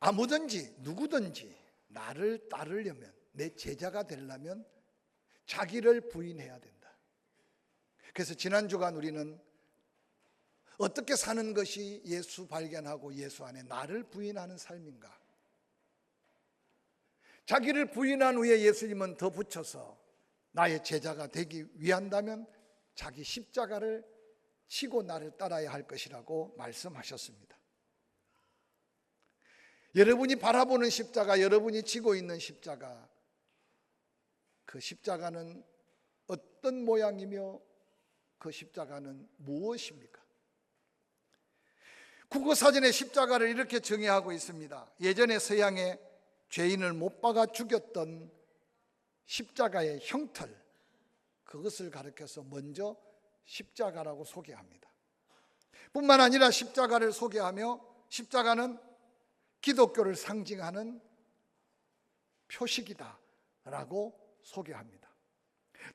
아무든지 누구든지 나를 따르려면, 내 제자가 되려면 자기를 부인해야 된다. 그래서 지난 주간 우리는 어떻게 사는 것이 예수 발견하고 예수 안에 나를 부인하는 삶인가? 자기를 부인한 후에 예수님은 더 붙여서 나의 제자가 되기 위한다면 자기 십자가를 지고 나를 따라야 할 것이라고 말씀하셨습니다. 여러분이 바라보는 십자가, 여러분이 지고 있는 십자가, 그 십자가는 어떤 모양이며 그 십자가는 무엇입니까? 국어사전에 십자가를 이렇게 정의하고 있습니다. 예전에 서양에 죄인을 못 박아 죽였던 십자가의 형틀, 그것을 가리켜서 먼저 십자가라고 소개합니다. 뿐만 아니라 십자가를 소개하며 십자가는 기독교를 상징하는 표식이다 라고 소개합니다.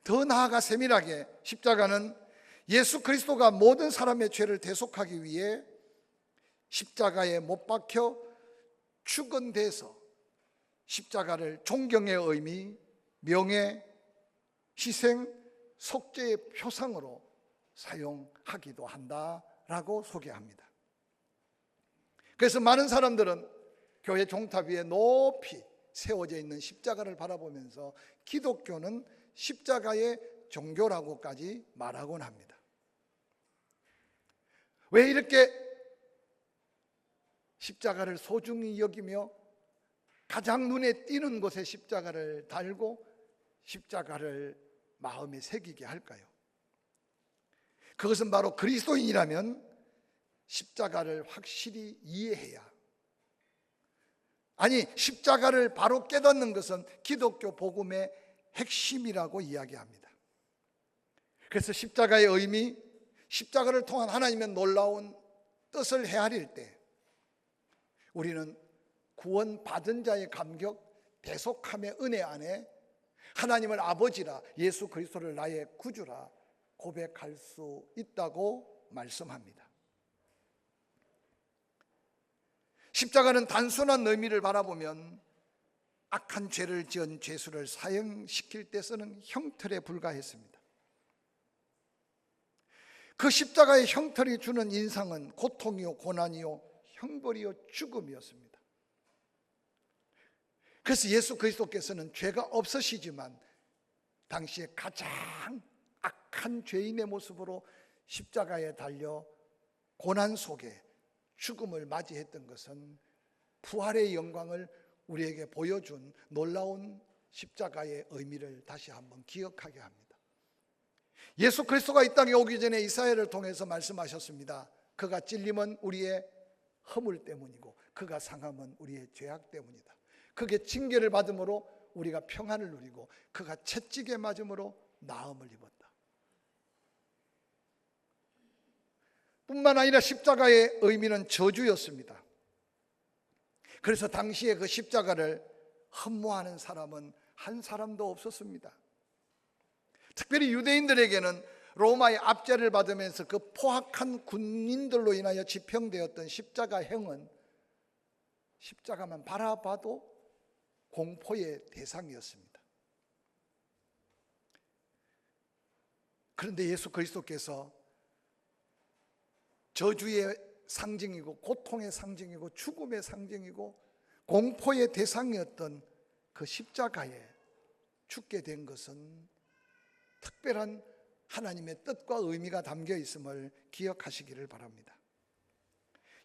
더 나아가 세밀하게 십자가는 예수 그리스도가 모든 사람의 죄를 대속하기 위해 십자가에 못 박혀 죽은 데서 십자가를 존경의 의미, 명예, 희생, 속죄의 표상으로 사용하기도 한다라고 소개합니다. 그래서 많은 사람들은 교회 종탑 위에 높이 세워져 있는 십자가를 바라보면서 기독교는 십자가의 종교라고까지 말하곤 합니다. 왜 이렇게 십자가를 소중히 여기며 가장 눈에 띄는 곳에 십자가를 달고 십자가를 마음에 새기게 할까요? 그것은 바로 그리스도인이라면 십자가를 확실히 이해해야, 아니 십자가를 바로 깨닫는 것은 기독교 복음의 핵심이라고 이야기합니다. 그래서 십자가의 의미, 십자가를 통한 하나님의 놀라운 뜻을 헤아릴 때 우리는 구원받은 자의 감격, 대속함의 은혜 안에 하나님을 아버지라, 예수 그리스도를 나의 구주라 고백할 수 있다고 말씀합니다. 십자가는 단순한 의미를 바라보면 악한 죄를 지은 죄수를 사형시킬 때 쓰는 형틀에 불과했습니다. 그 십자가의 형틀이 주는 인상은 고통이요, 고난이요, 형벌이요, 죽음이었습니다. 그래서 예수 그리스도께서는 죄가 없으시지만 당시에 가장 악한 죄인의 모습으로 십자가에 달려 고난 속에 죽음을 맞이했던 것은 부활의 영광을 우리에게 보여준 놀라운 십자가의 의미를 다시 한번 기억하게 합니다. 예수 그리스도가 이 땅에 오기 전에 이사야를 통해서 말씀하셨습니다. 그가 찔림은 우리의 허물 때문이고 그가 상함은 우리의 죄악 때문이다. 그게 징계를 받음으로 우리가 평안을 누리고 그가 채찍에 맞음으로 나음을 입었다. 뿐만 아니라 십자가의 의미는 저주였습니다. 그래서 당시에 그 십자가를 흠모하는 사람은 한 사람도 없었습니다. 특별히 유대인들에게는 로마의 압제를 받으면서 그 포악한 군인들로 인하여 집행되었던 십자가형은 십자가만 바라봐도 공포의 대상이었습니다. 그런데 예수 그리스도께서 저주의 상징이고 고통의 상징이고 죽음의 상징이고 공포의 대상이었던 그 십자가에 죽게 된 것은 특별한 하나님의 뜻과 의미가 담겨 있음을 기억하시기를 바랍니다.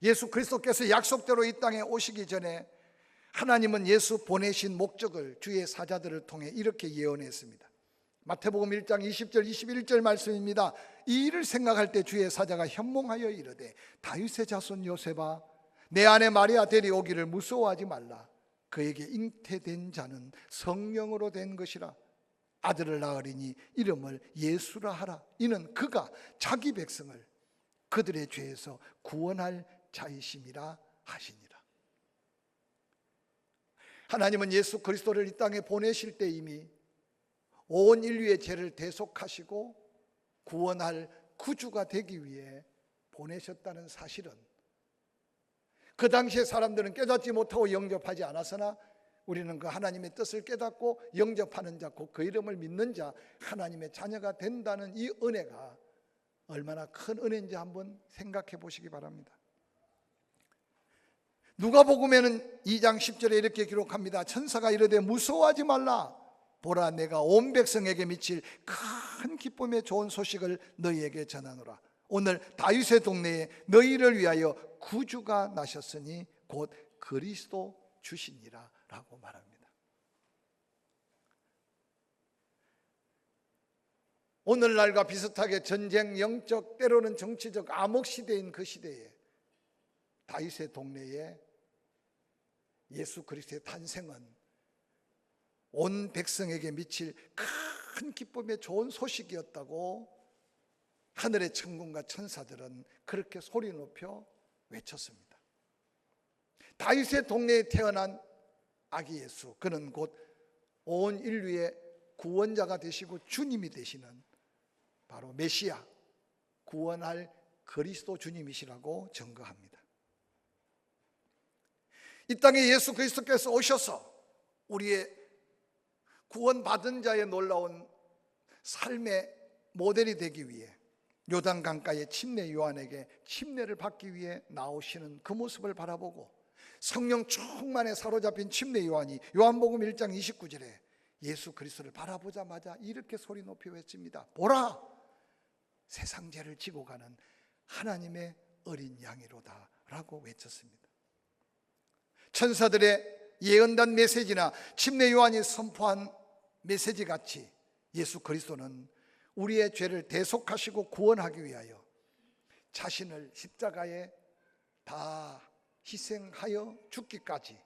예수 그리스도께서 약속대로 이 땅에 오시기 전에 하나님은 예수 보내신 목적을 주의 사자들을 통해 이렇게 예언했습니다. 마태복음 1장 20절 21절 말씀입니다. 이 일을 생각할 때 주의 사자가 현몽하여 이르되 다윗의 자손 요셉아 내 아내 마리아 데려오기를 무서워하지 말라. 그에게 잉태된 자는 성령으로 된 것이라. 아들을 낳으리니 이름을 예수라 하라. 이는 그가 자기 백성을 그들의 죄에서 구원할 자이심이라 하시니라. 하나님은 예수 그리스도를 이 땅에 보내실 때 이미 온 인류의 죄를 대속하시고 구원할 구주가 되기 위해 보내셨다는 사실은 그 당시에 사람들은 깨닫지 못하고 영접하지 않았으나 우리는 그 하나님의 뜻을 깨닫고 영접하는 자, 곧 그 이름을 믿는 자, 하나님의 자녀가 된다는 이 은혜가 얼마나 큰 은혜인지 한번 생각해 보시기 바랍니다. 누가복음에는 2장 10절에 이렇게 기록합니다. 천사가 이르되 무서워하지 말라. 보라, 내가 온 백성에게 미칠 큰 기쁨의 좋은 소식을 너희에게 전하노라. 오늘 다윗의 동네에 너희를 위하여 구주가 나셨으니 곧 그리스도 주시니라 라고 말합니다. 오늘날과 비슷하게 전쟁, 영적, 때로는 정치적 암흑 시대인 그 시대에 다윗의 동네에 예수 그리스도의 탄생은 온 백성에게 미칠 큰 기쁨의 좋은 소식이었다고 하늘의 천군과 천사들은 그렇게 소리 높여 외쳤습니다. 다윗의 동네에 태어난 아기 예수, 그는 곧 온 인류의 구원자가 되시고 주님이 되시는 바로 메시아, 구원할 그리스도 주님이시라고 증거합니다. 이 땅에 예수 그리스도께서 오셔서 우리의 구원받은 자의 놀라운 삶의 모델이 되기 위해 요단 강가의 침례 요한에게 침례를 받기 위해 나오시는 그 모습을 바라보고 성령 충만에 사로잡힌 침례 요한이 요한복음 1장 29절에 예수 그리스도를 바라보자마자 이렇게 소리 높여 외칩니다. 보라, 세상 죄를 지고 가는 하나님의 어린 양이로다 라고 외쳤습니다. 천사들의 예언단 메시지나 침례 요한이 선포한 메시지 같이 예수 그리스도는 우리의 죄를 대속하시고 구원하기 위하여 자신을 십자가에 다 희생하여 죽기까지,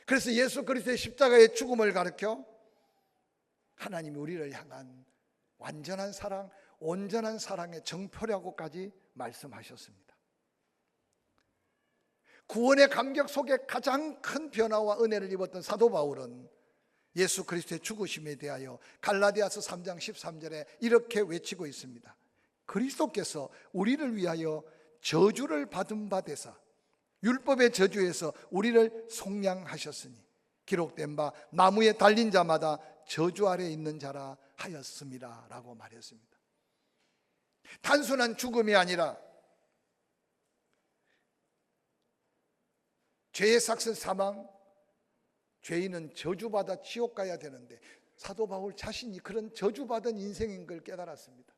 그래서 예수 그리스도의 십자가의 죽음을 가르쳐 하나님이 우리를 향한 완전한 사랑, 온전한 사랑의 정표라고까지 말씀하셨습니다. 구원의 감격 속에 가장 큰 변화와 은혜를 입었던 사도 바울은 예수 그리스도의 죽으심에 대하여 갈라디아서 3장 13절에 이렇게 외치고 있습니다. 그리스도께서 우리를 위하여 저주를 받은 바 되사 율법의 저주에서 우리를 속량하셨으니 기록된 바 나무에 달린 자마다 저주 아래 있는 자라 하였습니다 라고 말했습니다. 단순한 죽음이 아니라 죄의 삭슨 사망, 죄인은 저주받아 지옥 가야 되는데 사도 바울 자신이 그런 저주받은 인생인 걸 깨달았습니다.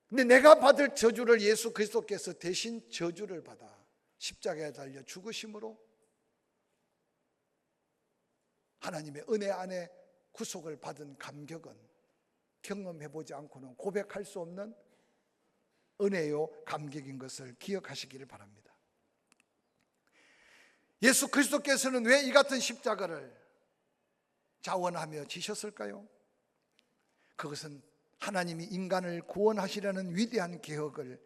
근데 내가 받을 저주를 예수 그리스도께서 대신 저주를 받아 십자가에 달려 죽으심으로 하나님의 은혜 안에 구속을 받은 감격은 경험해보지 않고는 고백할 수 없는 은혜요 감격인 것을 기억하시기를 바랍니다. 예수 그리스도께서는 왜 이 같은 십자가를 자원하며 지셨을까요? 그것은 하나님이 인간을 구원하시려는 위대한 계획을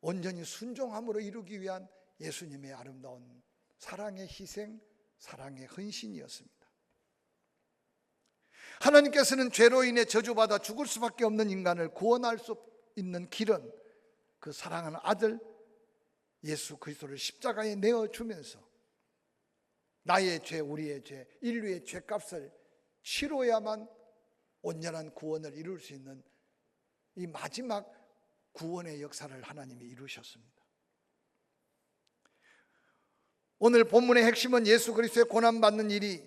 온전히 순종함으로 이루기 위한 예수님의 아름다운 사랑의 희생, 사랑의 헌신이었습니다. 하나님께서는 죄로 인해 저주받아 죽을 수밖에 없는 인간을 구원할 수 있는 길은 그 사랑하는 아들 예수 그리스도를 십자가에 내어주면서 나의 죄, 우리의 죄, 인류의 죄값을 치러야만 온전한 구원을 이룰 수 있는 이 마지막 구원의 역사를 하나님이 이루셨습니다. 오늘 본문의 핵심은 예수 그리스도의 고난받는 일이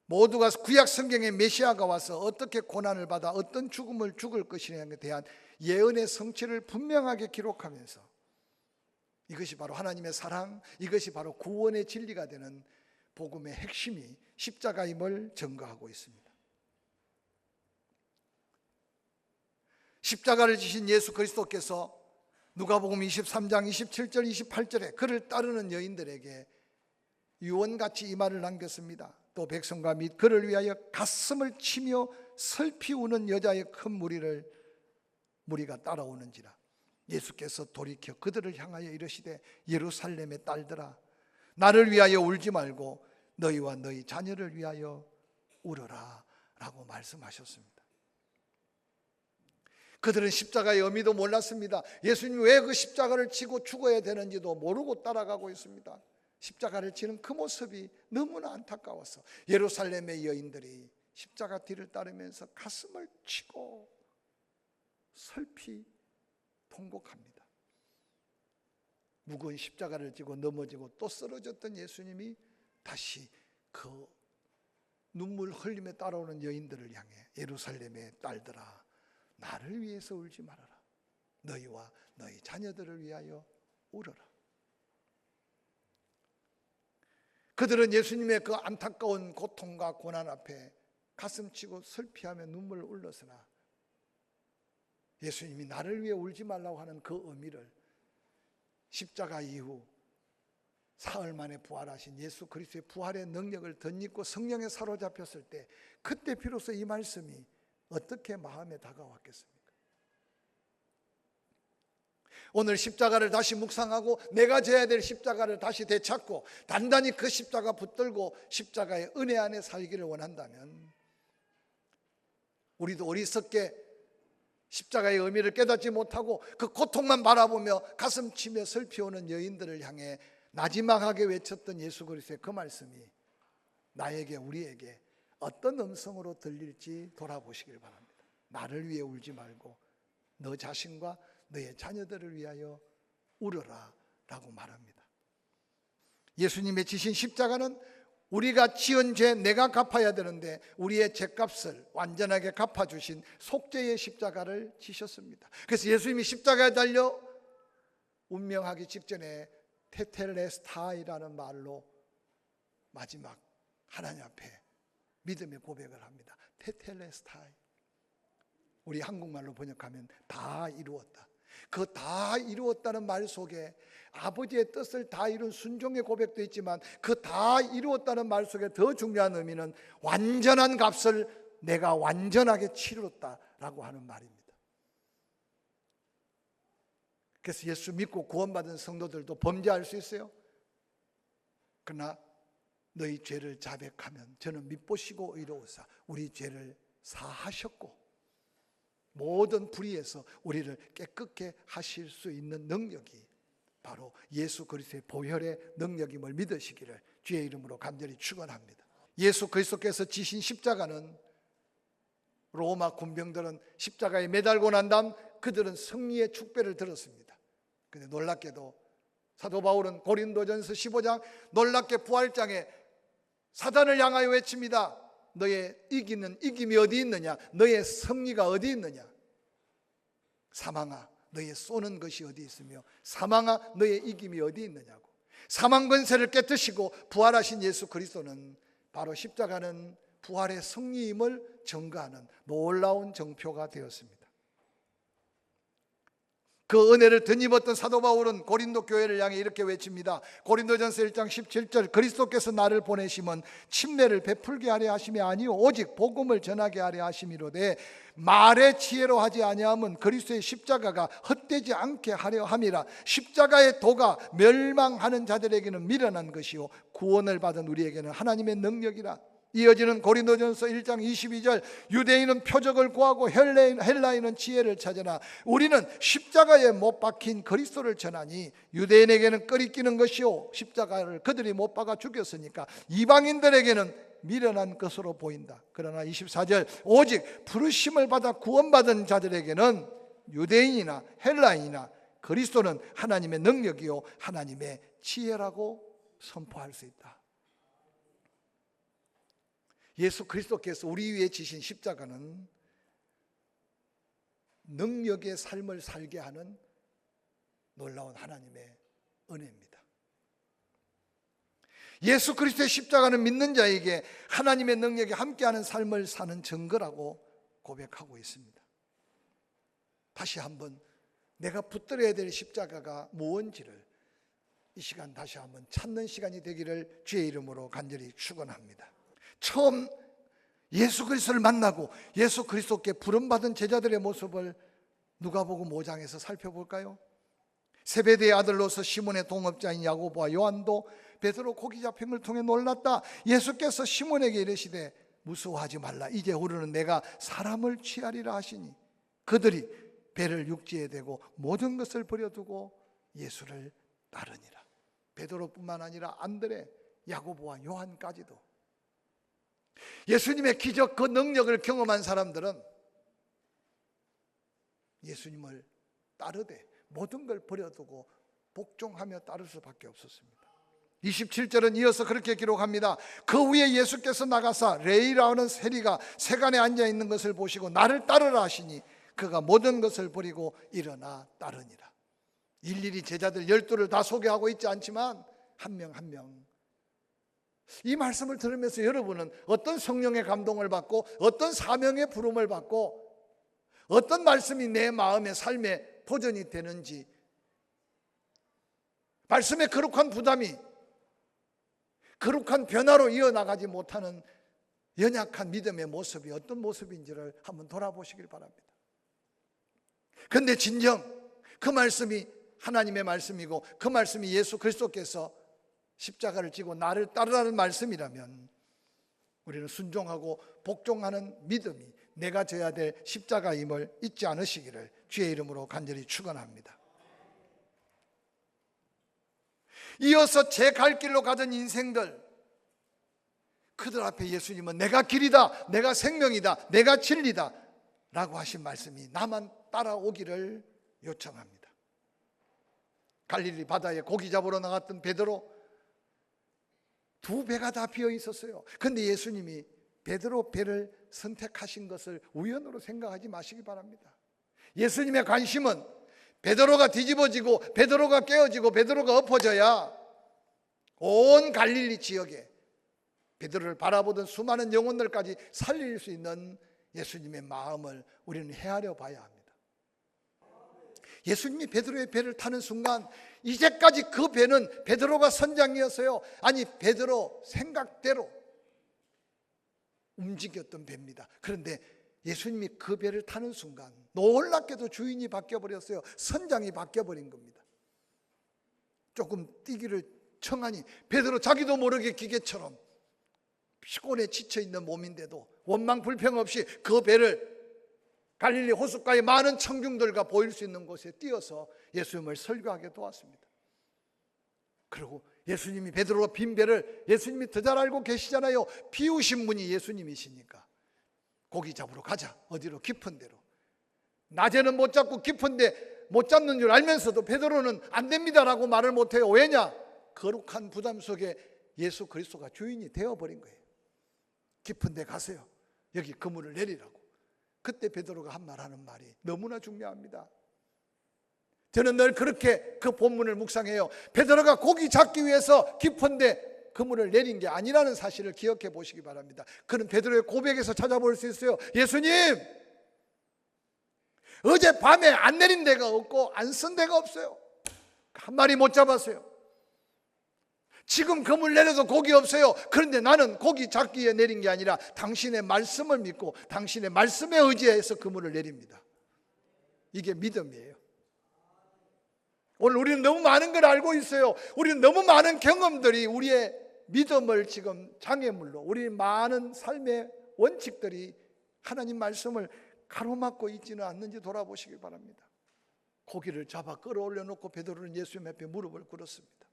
모두가 구약 성경의 메시아가 와서 어떻게 고난을 받아 어떤 죽음을 죽을 것이냐에 대한 예언의 성취를 분명하게 기록하면서 이것이 바로 하나님의 사랑, 이것이 바로 구원의 진리가 되는 복음의 핵심이 십자가임을 증거하고 있습니다. 십자가를 지신 예수 그리스도께서 누가복음 23장 27절 28절에 그를 따르는 여인들에게 유언같이 이 말을 남겼습니다. 또 백성과 및 그를 위하여 가슴을 치며 슬피 우는 여자의 큰 무리가 따라오는지라. 예수께서 돌이켜 그들을 향하여 이르시되 예루살렘의 딸들아 나를 위하여 울지 말고 너희와 너희 자녀를 위하여 울어라 라고 말씀하셨습니다. 그들은 십자가의 의미도 몰랐습니다. 예수님이 왜 그 십자가를 지고 죽어야 되는지도 모르고 따라가고 있습니다. 십자가를 지는 그 모습이 너무나 안타까워서 예루살렘의 여인들이 십자가 뒤를 따르면서 가슴을 치고 슬피 통곡합니다. 무거운 십자가를 지고 넘어지고 또 쓰러졌던 예수님이 다시 그 눈물 흘리며 따라오는 여인들을 향해 예루살렘의 딸들아, 나를 위해서 울지 말아라. 너희와 너희 자녀들을 위하여 울어라. 그들은 예수님의 그 안타까운 고통과 고난 앞에 가슴치고 슬피하며 눈물을 흘렸으나 예수님이 나를 위해 울지 말라고 하는 그 의미를 십자가 이후 사흘 만에 부활하신 예수 그리스도의 부활의 능력을 덧입고 성령에 사로잡혔을 때, 그때 비로소 이 말씀이 어떻게 마음에 다가왔겠습니까? 오늘 십자가를 다시 묵상하고 내가 져야 될 십자가를 다시 되찾고 단단히 그 십자가 붙들고 십자가의 은혜 안에 살기를 원한다면, 우리도 어리석게 십자가의 의미를 깨닫지 못하고 그 고통만 바라보며 가슴 치며 슬피오는 여인들을 향해 나지막하게 외쳤던 예수 그리스도의 그 말씀이 나에게, 우리에게 어떤 음성으로 들릴지 돌아보시길 바랍니다. 나를 위해 울지 말고 너 자신과 너의 자녀들을 위하여 울어라 라고 말합니다. 예수님의 지신 십자가는 우리가 지은 죄 내가 갚아야 되는데 우리의 죄값을 완전하게 갚아주신 속죄의 십자가를 지셨습니다. 그래서 예수님이 십자가에 달려 운명하기 직전에 테텔레스타이라는 말로 마지막 하나님 앞에 믿음의 고백을 합니다. 테텔레스타이, 우리 한국말로 번역하면 다 이루었다. 그 다 이루었다는 말 속에 아버지의 뜻을 다 이룬 순종의 고백도 있지만, 그 다 이루었다는 말 속에 더 중요한 의미는 완전한 값을 내가 완전하게 치렀다라고 하는 말입니다. 그래서 예수 믿고 구원받은 성도들도 범죄할 수 있어요. 그러나 너희 죄를 자백하면 저는 밉보시고 의로우사 우리 죄를 사하셨고 모든 불의에서 우리를 깨끗게 하실 수 있는 능력이 바로 예수 그리스도의 보혈의 능력임을 믿으시기를 주의 이름으로 간절히 축원합니다. 예수 그리스도께서 지신 십자가는, 로마 군병들은 십자가에 매달고 난 다음 그들은 승리의 축배를 들었습니다. 그런데 놀랍게도 사도 바울은 고린도전서 15장 놀랍게 부활장에 사단을 향하여 외칩니다. 너의 이김이 어디 있느냐? 너의 승리가 어디 있느냐? 사망아, 너의 쏘는 것이 어디 있으며 사망아, 너의 이김이 어디 있느냐고. 사망 권세를 깨뜨리시고 부활하신 예수 그리스도는 바로 십자가는 부활의 승리임을 증거하는 놀라운 정표가 되었습니다. 그 은혜를 덧입었던 사도 바울은 고린도 교회를 향해 이렇게 외칩니다. 고린도전서 1장 17절, 그리스도께서 나를 보내심은 침례를 베풀게 하려 하심이 아니요 오직 복음을 전하게 하려 하심이로되 말의 지혜로 하지 아니함은 그리스도의 십자가가 헛되지 않게 하려 함이라. 십자가의 도가 멸망하는 자들에게는 미련한 것이요 구원을 받은 우리에게는 하나님의 능력이라. 이어지는 고린도전서 1장 22절, 유대인은 표적을 구하고 헬라인은 지혜를 찾으나 우리는 십자가에 못 박힌 그리스도를 전하니 유대인에게는 끄리끼는 것이요 십자가를 그들이 못 박아 죽였으니까 이방인들에게는 미련한 것으로 보인다. 그러나 24절, 오직 부르심을 받아 구원받은 자들에게는 유대인이나 헬라인이나 그리스도는 하나님의 능력이요 하나님의 지혜라고 선포할 수 있다. 예수 그리스도께서 우리 위에 지신 십자가는 능력의 삶을 살게 하는 놀라운 하나님의 은혜입니다. 예수 그리스도의 십자가는 믿는 자에게 하나님의 능력이 함께하는 삶을 사는 증거라고 고백하고 있습니다. 다시 한번 내가 붙들어야 될 십자가가 무엇인지를 이 시간 다시 한번 찾는 시간이 되기를 주의 이름으로 간절히 축원합니다. 처음 예수 그리스도를 만나고 예수 그리스도께 부름받은 제자들의 모습을 누가복음 5장에서 살펴볼까요? 세베대의 아들로서 시몬의 동업자인 야고보와 요한도 베드로 고기 잡힌 걸 통해 놀랐다. 예수께서 시몬에게 이르시되 무서워하지 말라. 이제 우리는 내가 사람을 취하리라 하시니 그들이 배를 육지에 대고 모든 것을 버려두고 예수를 따르니라. 베드로뿐만 아니라 안드레, 야고보와 요한까지도 예수님의 기적 그 능력을 경험한 사람들은 예수님을 따르되 모든 걸 버려두고 복종하며 따를 수밖에 없었습니다. 27절은 이어서 그렇게 기록합니다. 그 후에 예수께서 나가사 레이라는 세리가 세간에 앉아있는 것을 보시고 나를 따르라 하시니 그가 모든 것을 버리고 일어나 따르니라. 일일이 제자들 12를 다 소개하고 있지 않지만 한 명 한 명, 이 말씀을 들으면서 여러분은 어떤 성령의 감동을 받고 어떤 사명의 부름을 받고 어떤 말씀이 내 마음의 삶에 도전이 되는지, 말씀의 거룩한 부담이 거룩한 변화로 이어나가지 못하는 연약한 믿음의 모습이 어떤 모습인지를 한번 돌아보시길 바랍니다. 그런데 진정 그 말씀이 하나님의 말씀이고 그 말씀이 예수 그리스도께서 십자가를 지고 나를 따르라는 말씀이라면 우리는 순종하고 복종하는 믿음이 내가 져야 될 십자가임을 잊지 않으시기를 주의 이름으로 간절히 축원합니다. 이어서 제 갈 길로 가던 인생들, 그들 앞에 예수님은 내가 길이다, 내가 생명이다, 내가 진리다 라고 하신 말씀이 나만 따라오기를 요청합니다. 갈릴리 바다에 고기 잡으러 나갔던 베드로, 두 배가 다 비어 있었어요. 그런데 예수님이 베드로 배를 선택하신 것을 우연으로 생각하지 마시기 바랍니다. 예수님의 관심은 베드로가 뒤집어지고 베드로가 깨어지고 베드로가 엎어져야 온 갈릴리 지역에 베드로를 바라보던 수많은 영혼들까지 살릴 수 있는 예수님의 마음을 우리는 헤아려 봐야 합니다. 예수님이 베드로의 배를 타는 순간 이제까지 그 배는 베드로가 선장이었어요. 아니, 베드로 생각대로 움직였던 배입니다. 그런데 예수님이 그 배를 타는 순간 놀랍게도 주인이 바뀌어버렸어요. 선장이 바뀌어버린 겁니다. 조금 뛰기를 청하니 베드로 자기도 모르게 기계처럼 피곤에 지쳐있는 몸인데도 원망 불평 없이 그 배를 갈릴리 호숫가의 많은 청중들과 보일 수 있는 곳에 띄어서 예수님을 설교하게 도왔습니다. 그리고 예수님이 베드로가 빈 배를 예수님이 더 잘 알고 계시잖아요. 비우신 분이 예수님이시니까 고기 잡으러 가자. 어디로? 깊은 데로. 낮에는 못 잡고 깊은데 못 잡는 줄 알면서도 베드로는 안 됩니다라고 말을 못해요. 왜냐? 거룩한 부담 속에 예수 그리스도가 주인이 되어버린 거예요. 깊은 데 가세요. 여기 그물을 내리라고. 그때 베드로가 한 말 하는 말이 너무나 중요합니다. 저는 늘 그렇게 그 본문을 묵상해요. 베드로가 고기 잡기 위해서 깊은데 그물을 내린 게 아니라는 사실을 기억해 보시기 바랍니다. 그는 베드로의 고백에서 찾아볼 수 있어요. 예수님, 어젯밤에 안 내린 데가 없고 안 쓴 데가 없어요. 한 마리 못 잡았어요. 지금 그물 내려도 고기 없어요. 그런데 나는 고기 잡기 위해 내린 게 아니라 당신의 말씀을 믿고 당신의 말씀에 의지해서 그물을 내립니다. 이게 믿음이에요. 오늘 우리는 너무 많은 걸 알고 있어요. 우리는 너무 많은 경험들이 우리의 믿음을 지금 장애물로, 우리 많은 삶의 원칙들이 하나님 말씀을 가로막고 있지는 않는지 돌아보시기 바랍니다. 고기를 잡아 끌어올려 놓고 베드로는 예수님 앞에 무릎을 꿇었습니다.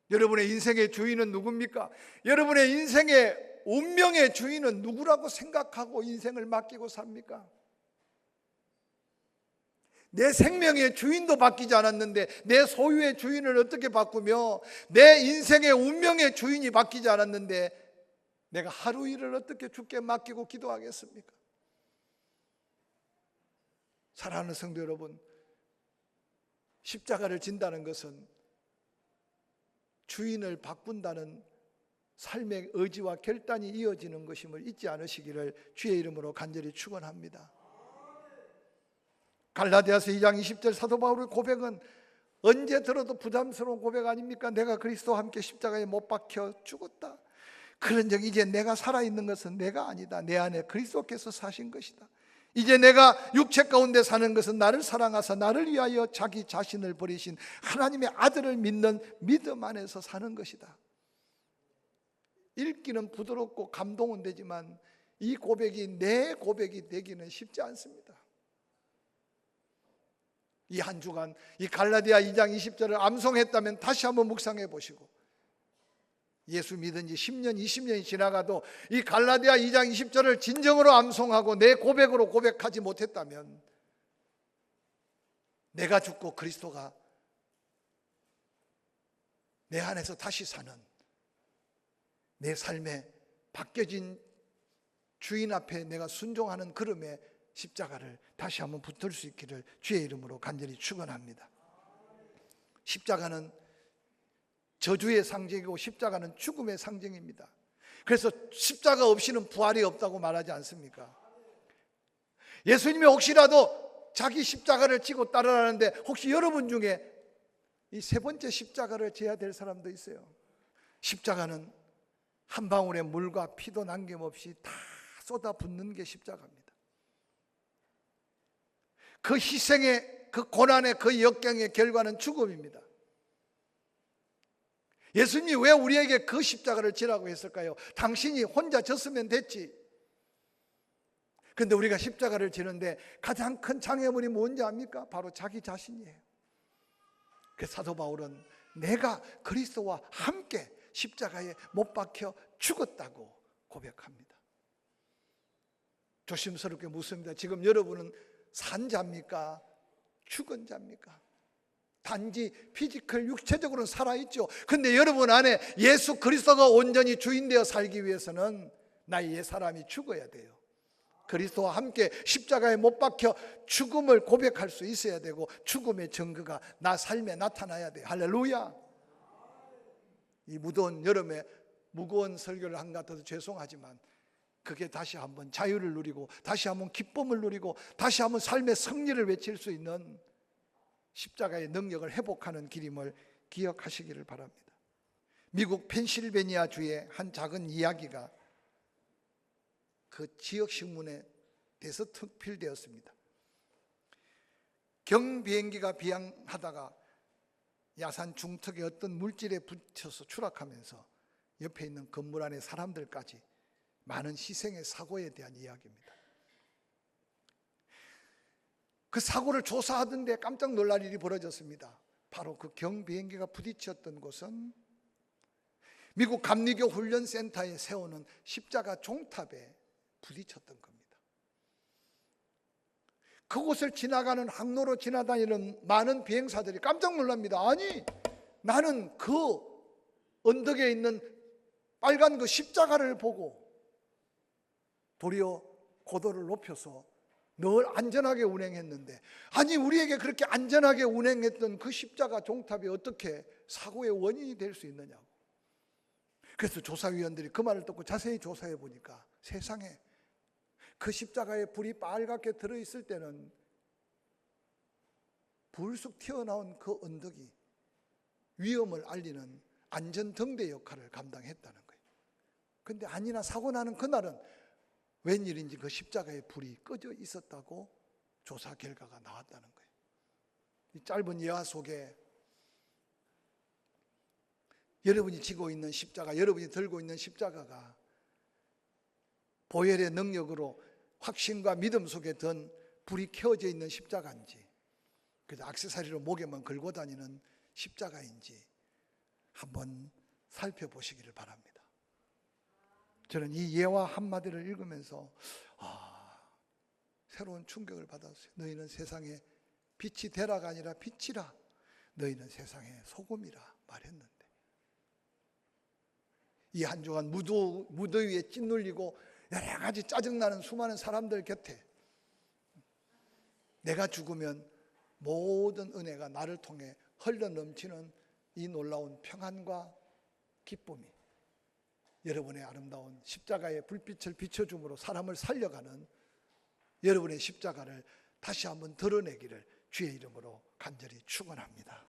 여러분의 인생의 주인은 누굽니까? 여러분의 인생의 운명의 주인은 누구라고 생각하고 인생을 맡기고 삽니까? 내 생명의 주인도 바뀌지 않았는데 내 소유의 주인을 어떻게 바꾸며 내 인생의 운명의 주인이 바뀌지 않았는데 내가 하루 일을 어떻게 주께 맡기고 기도하겠습니까? 사랑하는 성도 여러분, 십자가를 진다는 것은 주인을 바꾼다는 삶의 의지와 결단이 이어지는 것임을 잊지 않으시기를 주의 이름으로 간절히 축원합니다. 갈라디아서 2장 20절 사도 바울의 고백은 언제 들어도 부담스러운 고백 아닙니까? 내가 그리스도와 함께 십자가에 못 박혀 죽었다. 그런즉 이제 내가 살아있는 것은 내가 아니다. 내 안에 그리스도께서 사신 것이다. 이제 내가 육체 가운데 사는 것은 나를 사랑하사 나를 위하여 자기 자신을 버리신 하나님의 아들을 믿는 믿음 안에서 사는 것이다. 읽기는 부드럽고 감동은 되지만 이 고백이 내 고백이 되기는 쉽지 않습니다. 이 한 주간 이 갈라디아 2장 20절을 암송했다면 다시 한번 묵상해 보시고, 예수 믿은 지 10년 20년이 지나가도 이 갈라디아 2장 20절을 진정으로 암송하고 내 고백으로 고백하지 못했다면 내가 죽고 그리스도가 내 안에서 다시 사는, 내 삶에 바뀌어진 주인 앞에 내가 순종하는 걸음에 십자가를 다시 한번 붙들 수 있기를 주의 이름으로 간절히 축원합니다. 십자가는 저주의 상징이고 십자가는 죽음의 상징입니다. 그래서 십자가 없이는 부활이 없다고 말하지 않습니까? 예수님이 혹시라도 자기 십자가를 지고 따라가는데 혹시 여러분 중에 이 세 번째 십자가를 져야 될 사람도 있어요. 십자가는 한 방울의 물과 피도 남김없이 다 쏟아붓는 게 십자가입니다. 그 희생의, 그 고난의, 그 역경의 결과는 죽음입니다. 예수님이 왜 우리에게 그 십자가를 지라고 했을까요? 당신이 혼자 졌으면 됐지. 그런데 우리가 십자가를 지는데 가장 큰 장애물이 뭔지 압니까? 바로 자기 자신이에요. 그래서 사도 바울은 내가 그리스도와 함께 십자가에 못 박혀 죽었다고 고백합니다. 조심스럽게 묻습니다. 지금 여러분은 산 자입니까? 죽은 자입니까? 단지 피지컬 육체적으로는 살아있죠. 그런데 여러분 안에 예수 그리스도가 온전히 주인 되어 살기 위해서는 나의 옛사람이 죽어야 돼요. 그리스도와 함께 십자가에 못 박혀 죽음을 고백할 수 있어야 되고, 죽음의 증거가 나 삶에 나타나야 돼요. 할렐루야. 이 무더운 여름에 무거운 설교를 한 것 같아서 죄송하지만, 그게 다시 한번 자유를 누리고 다시 한번 기쁨을 누리고 다시 한번 삶의 승리를 외칠 수 있는 십자가의 능력을 회복하는 길임을 기억하시기를 바랍니다. 미국 펜실베니아 주의 한 작은 이야기가 그 지역 신문에 대서특필되었습니다. 경비행기가 비행하다가 야산 중턱에 어떤 물질에 부딪혀서 추락하면서 옆에 있는 건물 안에 사람들까지 많은 희생의 사고에 대한 이야기입니다. 그 사고를 조사하던데 깜짝 놀랄 일이 벌어졌습니다. 바로 그 경비행기가 부딪혔던 곳은 미국 감리교 훈련센터에 세우는 십자가 종탑에 부딪혔던 겁니다. 그곳을 지나가는 항로로 지나다니는 많은 비행사들이 깜짝 놀랍니다. 아니, 나는 그 언덕에 있는 빨간 그 십자가를 보고 도리어 고도를 높여서 늘 안전하게 운행했는데, 아니 우리에게 그렇게 안전하게 운행했던 그 십자가 종탑이 어떻게 사고의 원인이 될 수 있느냐고. 그래서 조사위원들이 그 말을 듣고 자세히 조사해 보니까 세상에 그 십자가에 불이 빨갛게 들어있을 때는 불쑥 튀어나온 그 언덕이 위험을 알리는 안전등대 역할을 감당했다는 거예요. 그런데 아니나 사고 나는 그날은 웬일인지 그 십자가에 불이 꺼져 있었다고 조사 결과가 나왔다는 거예요. 이 짧은 예화 속에 여러분이 지고 있는 십자가, 여러분이 들고 있는 십자가가 보혈의 능력으로 확신과 믿음 속에 든 불이 켜져 있는 십자가인지, 그래서 액세서리로 목에만 걸고 다니는 십자가인지 한번 살펴보시기를 바랍니다. 저는 이 예화 한마디를 읽으면서 새로운 충격을 받았어요. 너희는 세상에 빛이 되라가 아니라 빛이라. 너희는 세상의 소금이라 말했는데, 이 한 주간 무더위에 찐눌리고 여러 가지 짜증나는 수많은 사람들 곁에 내가 죽으면 모든 은혜가 나를 통해 흘러넘치는 이 놀라운 평안과 기쁨이 여러분의 아름다운 십자가의 불빛을 비춰줌으로 사람을 살려가는 여러분의 십자가를 다시 한번 드러내기를 주의 이름으로 간절히 축원합니다.